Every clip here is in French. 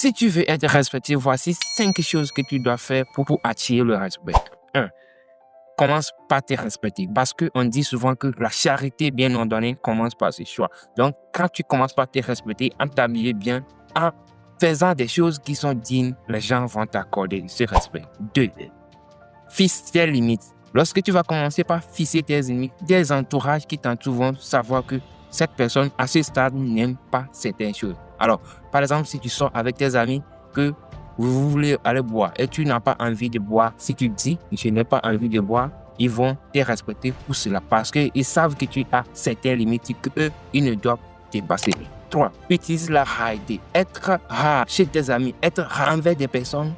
Si tu veux être respecté, voici 5 choses que tu dois faire pour attirer le respect. 1. Commence par te respecter. Parce qu'on dit souvent que la charité bien ordonnée commence par ses choix. Donc, quand tu commences par te respecter, en t'habillant bien, en faisant des choses qui sont dignes, les gens vont t'accorder ce respect. 2. Fixe tes limites. Lorsque tu vas commencer par fixer tes limites, des entourages qui t'entourent vont savoir que cette personne, à ce stade, n'aime pas certaines choses. Alors, par exemple, si tu sors avec tes amis, que vous voulez aller boire et tu n'as pas envie de boire, si tu dis « je n'ai pas envie de boire », ils vont te respecter pour cela parce qu'ils savent que tu as certaines limites qu'eux, ils ne doivent dépasser. 3. Utilise la rareté. Être rare chez tes amis, être rare envers des personnes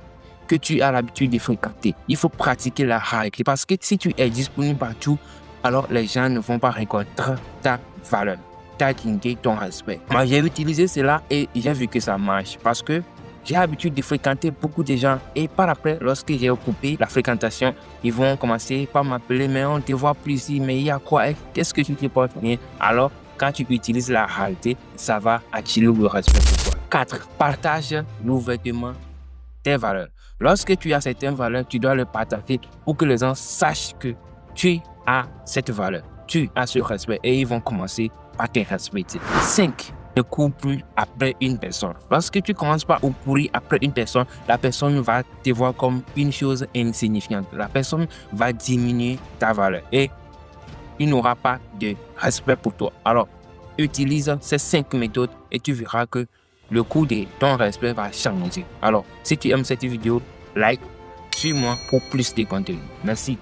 que tu as l'habitude de fréquenter. Il faut pratiquer la rareté parce que si tu es disponible partout, alors les gens ne vont pas reconnaître ta valeur, ta dignité, ton respect. Moi, j'ai utilisé cela et j'ai vu que ça marche parce que j'ai l'habitude de fréquenter beaucoup de gens et par après, lorsque j'ai coupé la fréquentation, ils vont commencer par m'appeler, mais on te voit plus ici, mais il y a quoi? Qu'est-ce que tu te portes bien? Alors, quand tu utilises la rareté, ça va attirer le respect pour toi. 4. Partage ouvertement tes valeurs. Lorsque tu as certaines valeurs, tu dois les partager pour que les gens sachent que tu as cette valeur, tu as ce respect et ils vont commencer par te respecter. 5. Ne cours plus après une personne. Lorsque tu commences par courir après une personne, la personne va te voir comme une chose insignifiante. La personne va diminuer ta valeur et il n'aura pas de respect pour toi. Alors, utilise ces 5 méthodes et tu verras que le cours de ton respect va changer. Alors, si tu aimes cette vidéo, like, suis-moi pour plus de contenu. Merci.